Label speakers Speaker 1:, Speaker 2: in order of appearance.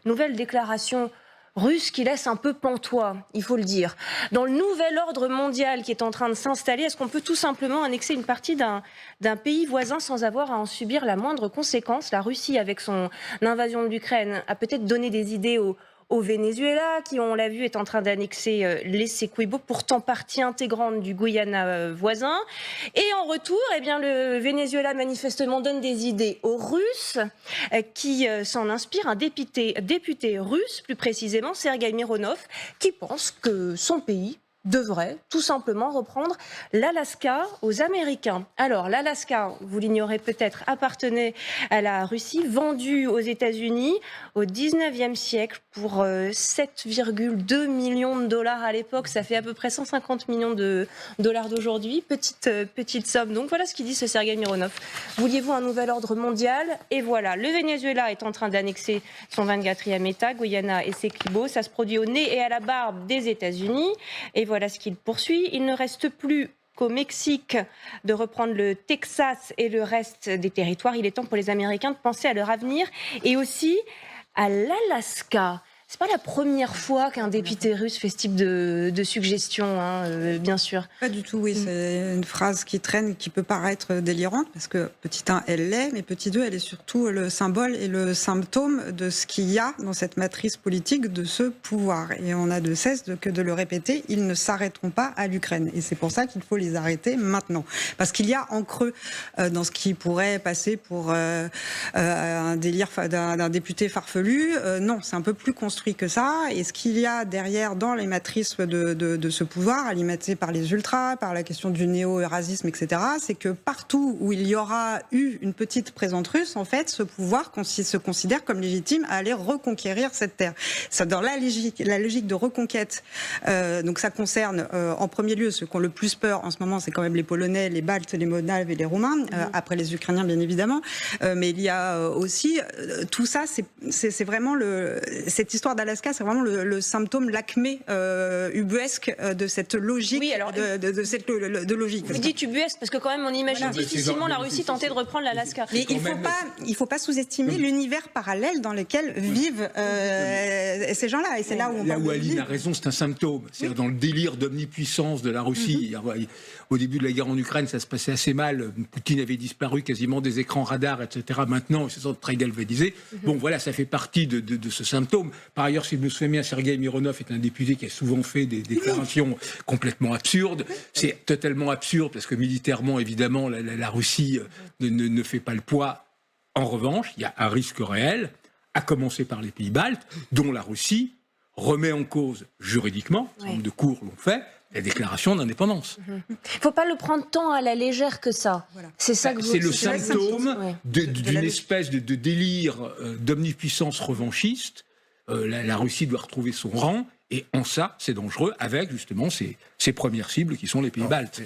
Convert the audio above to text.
Speaker 1: Nouvelle déclaration russe qui laisse un peu pantois, il faut le dire. Dans le nouvel ordre mondial qui est en train de s'installer, est-ce qu'on peut tout simplement annexer une partie d'un pays voisin sans avoir à en subir la moindre conséquence? La Russie, avec son invasion de l'Ukraine, a peut-être donné des idées au Venezuela, qui, on l'a vu, est en train d'annexer l'Essequibo, pourtant partie intégrante du Guyana voisin. Et en retour, eh bien, le Venezuela manifestement donne des idées aux Russes, qui s'en inspire un député russe, plus précisément Sergueï Mironov, qui pense que son pays devrait tout simplement reprendre l'Alaska aux Américains. Alors, l'Alaska, vous l'ignorez peut-être, appartenait à la Russie, vendue aux États-Unis au 19e siècle pour 7,2 millions de dollars à l'époque. Ça fait à peu près 150 millions de dollars d'aujourd'hui. Petite somme. Donc, voilà ce qu'il dit ce Sergueï Mironov. Vouliez-vous un nouvel ordre mondial? Et voilà, le Venezuela est en train d'annexer son 24e État, Guyana et Essequibo. Ça se produit au nez et à la barbe des États-Unis. Et voilà ce qu'il poursuit. Il ne reste plus qu'au Mexique de reprendre le Texas et le reste des territoires. Il est temps pour les Américains de penser à leur avenir et aussi à l'Alaska. C'est pas la première fois qu'un député russe fait ce type de suggestion, bien sûr.
Speaker 2: Pas du tout, oui. C'est une phrase qui traîne, qui peut paraître délirante, parce que petit 1, elle l'est, mais petit 2, elle est surtout le symbole et le symptôme de ce qu'il y a dans cette matrice politique de ce pouvoir. Et on a de cesse que de le répéter, ils ne s'arrêteront pas à l'Ukraine. Et c'est pour ça qu'il faut les arrêter maintenant. Parce qu'il y a en creux, dans ce qui pourrait passer pour un délire d'un député farfelu, non, c'est un peu plus construit que ça, et ce qu'il y a derrière dans les matrices de ce pouvoir, alimenté par les ultras, par la question du néo-eurasisme, etc., c'est que partout où il y aura eu une petite présence russe, en fait, ce pouvoir se considère comme légitime à aller reconquérir cette terre. Ça, dans la logique de reconquête, donc ça concerne en premier lieu ceux qui ont le plus peur en ce moment, c'est quand même les Polonais, les Baltes, les Moldaves et les Roumains, après les Ukrainiens bien évidemment, mais il y a aussi tout ça, c'est vraiment cette histoire d'Alaska, c'est vraiment le symptôme, l'acmé ubuesque de cette logique.
Speaker 1: Oui, alors,
Speaker 2: de logique.
Speaker 1: Vous dites ubuesque parce que quand même on imagine difficilement la Russie tenter de reprendre l'Alaska.
Speaker 2: Mais il faut pas sous-estimer l'univers parallèle dans lequel vivent ces gens-là. Et c'est là où on parle
Speaker 3: où Aline a raison, c'est un symptôme. C'est-à-dire dans le délire d'omnipuissance de la Russie. Au début de la guerre en Ukraine, ça se passait assez mal. Poutine avait disparu quasiment des écrans radars, etc. Maintenant, ils se sont très galvanisés. Bon, voilà, ça fait partie de ce symptôme. Par ailleurs, si je me souviens bien, Sergueï Mironov est un député qui a souvent fait des déclarations complètement absurdes. C'est totalement absurde parce que militairement, évidemment, la Russie ne fait pas le poids. En revanche, il y a un risque réel, à commencer par les pays baltes, dont la Russie remet en cause juridiquement, un certain nombre de cours l'ont fait, la déclaration d'indépendance.
Speaker 1: Il ne faut pas le prendre tant à la légère que ça. Voilà. C'est ça que vous...
Speaker 3: C'est le symptôme d'une espèce de délire d'omnipuissance revanchiste. La Russie doit retrouver son rang, et en ça, c'est dangereux, avec justement ses premières cibles qui sont les pays baltes.